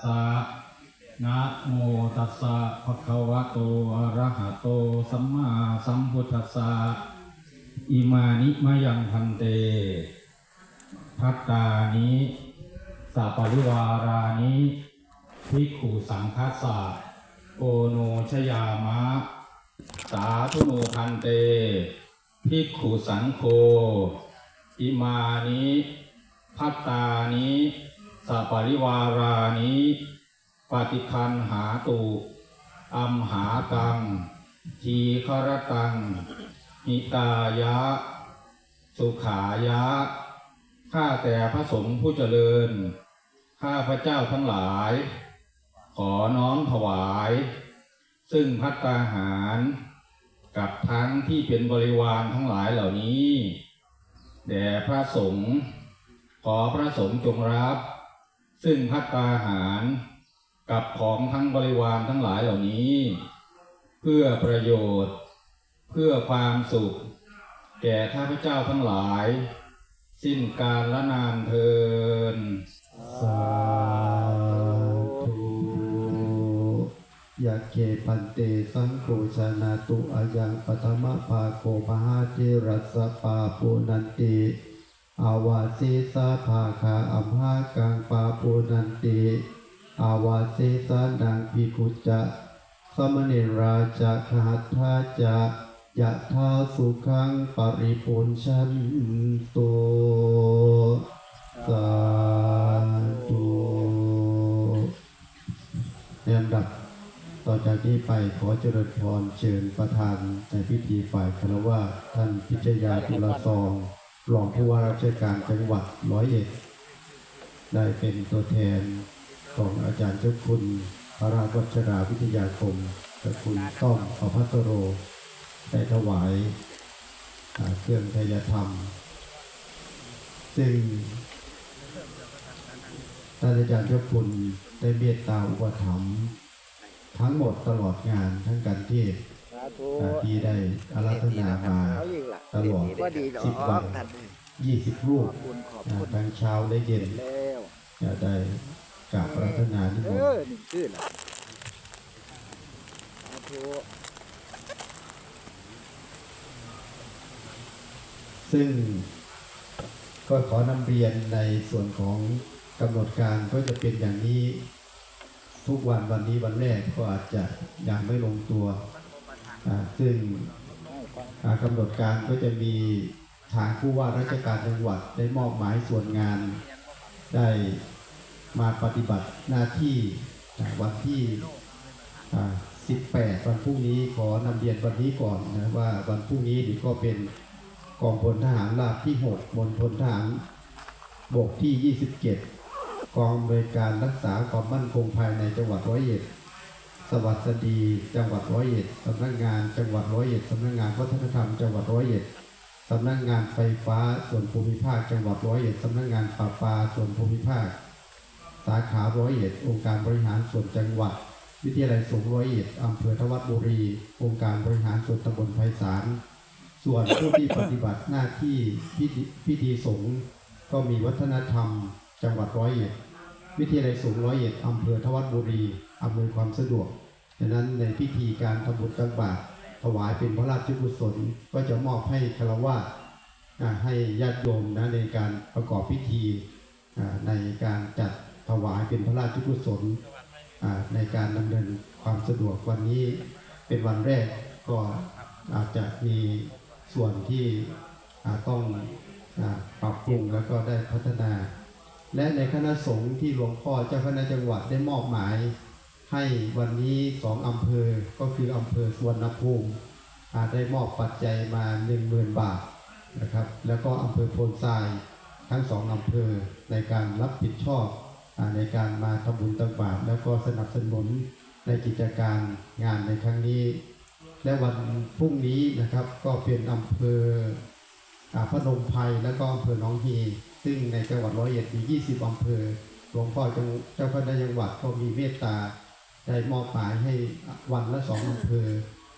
สะนะโมตัสสะภะคะวะโตอะระหะโตสัมมาสัมพุทธัสสะอิมานิมะยังพันเตภัตตานิสัปปริวารานิภิกขุสังฆัสสะโอโนชยามะสาธุโนพันเตภิกขุสังโฆอิมานิภัตตานิสัปปริวารานิปฏิคันหาตุอัมหากังทีฆรตังหิตายะสุขายะข้าแต่พระสงฆ์ผู้เจริญข้าพระเจ้าทั้งหลายขอน้อมถวายซึ่งภัตตาหารกับทั้งที่เป็นบริวารทั้งหลายเหล่านี้แด่พระสงฆ์ขอพระสงฆ์จงรับซึ่งภัตตาหารกับของทั้งบริวารทั้งหลายเหล่านี้เพื่อประโยชน์เพื่อความสุขแก่ข้าพเจ้าทั้งหลายสิ้นกาลนานเทอญสาธุยะเกปันเตสังโฆชนาตุอายังปัทมภาโกมหาเจรัสสะปาปุนันติอาวาเสสะภาคาอัมหากังปาปุนันติอาวาเสสะนังภิกขุจะสมเณราจะขหัตถาจะยะธาสุขังปริปุญชันตุสาธุในลำดับต่อจากนี้ไปขอเจริญพรเชิญประธานในพิธีฝ่ายคฤหัสถ์ท่านพิชยาตุลาซองรองผู้ว่าราชการจังหวัด101ได้เป็นตัวแทนของอาจารย์เจ้าคุณพระราชวัชราวิทยาคมกับคุณต้อมประภัสโรได้ถวายเครื่องไทยธรรมซึ่งท่านอาจารย์เจ้าคุณได้เมตตาอุปถัมภ์ทั้งหมดตลอดงานทั้งการเทศน์ที่ได้อาราธนามาตลอด10 วัน20 รูปทั้งเช้าและเย็นจะได้กราบอาราธนานิมนต์ซึ่งก็ขอนำเรียนในส่วนของกำหนดการก็จะเป็นอย่างนี้ทุกวันนี้วันแรกก็อาจจะยังไม่ลงตัวซึ่งกำหนดการก็จะมีทางผู้ว่าราชการจังหวัดได้มอบหมายส่วนงานได้มาปฏิบัติหน้าที่วันที่18วันพรุ่งนี้ขอนำเรียนวันนี้ก่อนนะว่าวันพรุ่งนี้ก็เป็นกองพลทหารราบที่6มณฑลทหารบกที่27กองบริการรักษาความมั่นคงภายในจังหวัด101สวัสดีจังหวัด101สำนักงานจังหวัด101สำนักงานวัฒนธรรมจังหวัด101สำนักงานไฟฟ้าส่วนภูมิภาคจังหวัด101สำนักงานประปาส่วนภูมิภาคสาขา101องค์การบริหารส่วนจังหวัดวิทยาลัยสงฆ์101อำเภอทวัดบุรีองค์การบริหารส่วนตำบลไพศาลส่วนผู้ที่ปฏิบัติหน้าที่พิธีสงฆ์ก็มีวัฒนธรรมจังหวัด101วิทยาลัยสงฆ์101อำเภอทวัดบุรีอำนวยความสะดวกดังนั้นในพิธีการทำบุญตักบาตรถวายเป็นพระราชกุศลก็จะมอบให้ฆราวาสให้ญาติโยมนะในการประกอบพิธีในการจัดถวายเป็นพระราชกุศลในการดำเนินความสะดวกวันนี้เป็นวันแรกก็อาจจะมีส่วนที่ต้องปรับปรุงแล้วก็ได้พัฒนาและในคณะสงฆ์ที่หลวงพ่อเจ้าคณะจังหวัดได้มอบหมายให้วันนี้2 อำเภอก็คืออำเภอสุวรรณภูมิได้มอบปัจจัยมา 10,000 บาทนะครับแล้วก็อำเภอโพนทรายทั้ง2 อำเภอในการรับผิดชอบในการมาทำบุญตักบาตรแล้วก็สนับสนุนในกิจการงานในครั้งนี้และวันพรุ่งนี้นะครับก็เป็นอำเภอพนมไพรและก็อำเภอหนองฮีซึ่งในจังหวัด101มี20 อำเภอหลวงพ่อเจ้าคณะจังหวัดก็มีเมตตาได้มอบหมายให้วันละ2 อำเภอ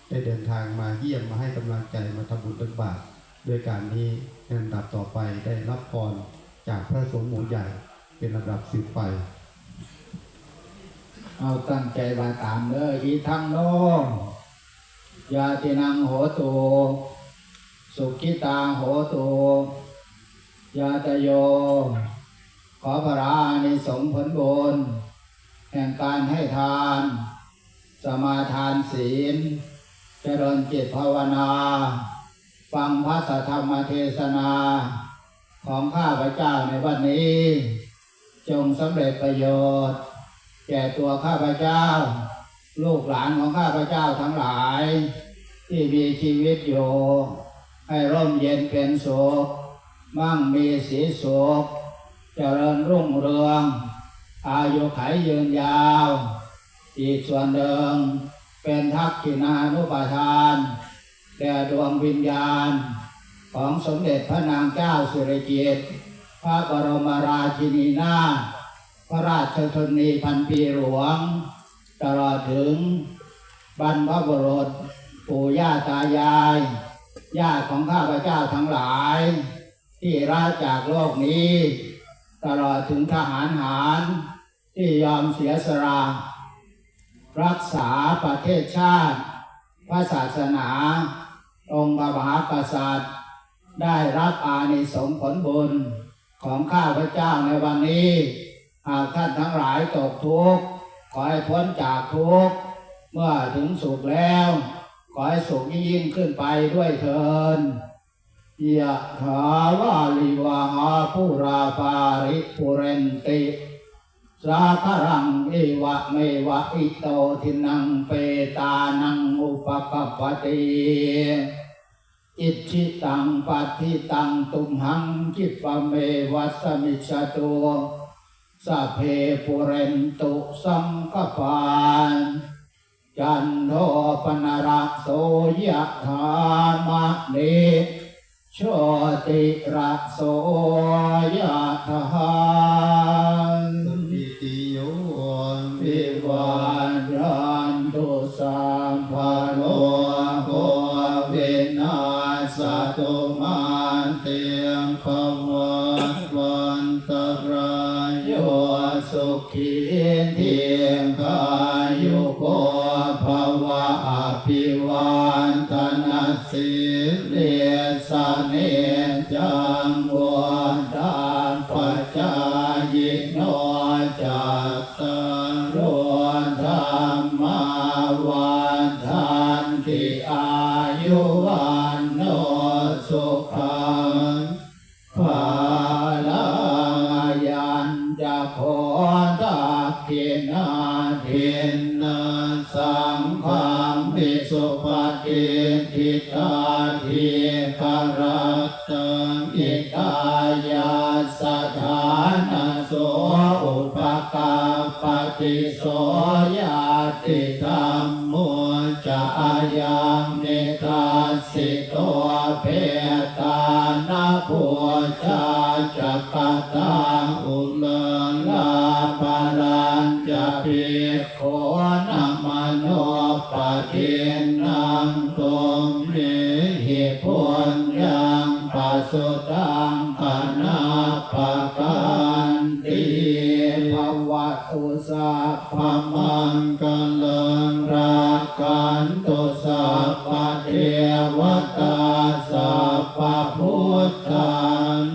ได้เดินทางมาเยี่ยมมาให้กำลังใจมาทำบุญตักบาตรด้วยการนี้ในลำดับต่อไปได้รับพรจากพระสงฆ์หมู่ใหญ่เป็นลำดับสืบไป เอาตั้งใจว่าตามเด้ออีทังโนยาตินังโหตุสุขิตาโหตุยาตโยขอพระรานิสงส์ผลบุญแห่งการให้ทานสมาทานศีลเจริญจิตภาวนาฟังพระสัทธรรมเทศนาของข้าพเจ้าในวันนี้จงสำเร็จประโยชน์แก่ตัวข้าพเจ้าลูกหลานของข้าพเจ้าทั้งหลายที่มีชีวิตอยู่ให้ร่มเย็นเป็นสุขมั่งมีสีสุขเจริญรุ่งเรืองอายุขัยยืนยาวอีกส่วนหนึ่งเป็นทักขิณานุปทานแด่ดวงวิญญาณของสมเด็จพระนางเจ้าสิริกิติ์พระบรมราชินีนาถพระราชชนนีพันปีหลวงตลอดถึงบรรพบุรุษปู่ย่าตายายญาติของข้าพเจ้าทั้งหลายที่ราจากโลกนี้ตลอดถึงทหารหารที่ยอมเสียสละรักษาประเทศชาติพระศาสนาองค์พระมหากษัตริย์ได้รับอานิสงส์ผลบุญของข้าพเจ้าในวันนี้หากท่านทั้งหลายตกทุกข์ขอให้พ้นจากทุกข์เมื่อถึงสุขแล้วขอให้สุขยิ่งขึ้นไปด้วยเถิดยะถาวาลิวาหาปุราปาริปุเรนติสาคารังเอวะเมวะอิโตทินังเปตานังอุปกัปปติอิจิตังปัฏฐิตังตุมหังคิปะเมวัสมิจฉตุสัพเพปุเรนตุสังกปานจันโทปนรโสยะธามะเนโชติระโสยะธาสัพพิติโยวิวันรันตุสัมภโรโควินาศตุมาเตมภวันตรายโยสุขีทีคายุโกภวะอภิวันตนาสิริสเนจังวันตาปัจจายโนจัตตารโอธรรมาวันทันติอายุวันโนสุขังภาลังยันจะโคตักขินาทินนาสังฆัมปิสุปฏิทิตาทิคารัตตังอิกายาสถานะโสอุปการปฏิโสยาติธรรมโมจะอายังเนกาสิโตเพตานาภูชาจักกตาอุลลาภลัญจะภิกขุนัมมโนปะทินังตุมเนหิพุญญังปัสสุตังคณาภกันติภวตุสัพพมังกัลังรักขันตุสัพพเทวตาสัพพพุทธา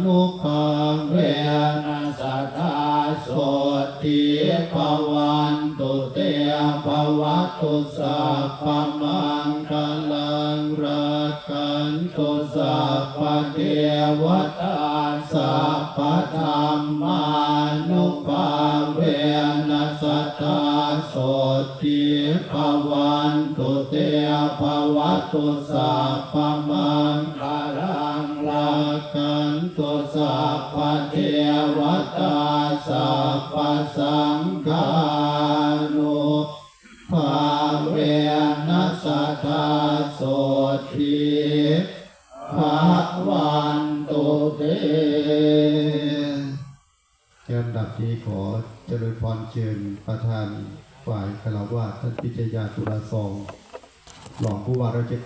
นุภาเวนัสสทธาโสติภวันตุเตภวตุสัพพมังกัลังรักขันตุสัพพเทวตาสัพพธรรมานุภาเวนัสสทธาโสติภวันตุเตภวตุสัพพมังคารังรักขันตุสัพพเทวตาสัพพสังฆานุภาเวนัสสทธาโสติภวันตุเตลำดับนี้ขอเจริญพรเชิญประธานฝ่ายคฤหัสถ์ท่านพิจยาตุลาซองรองผู้ว่าราชการ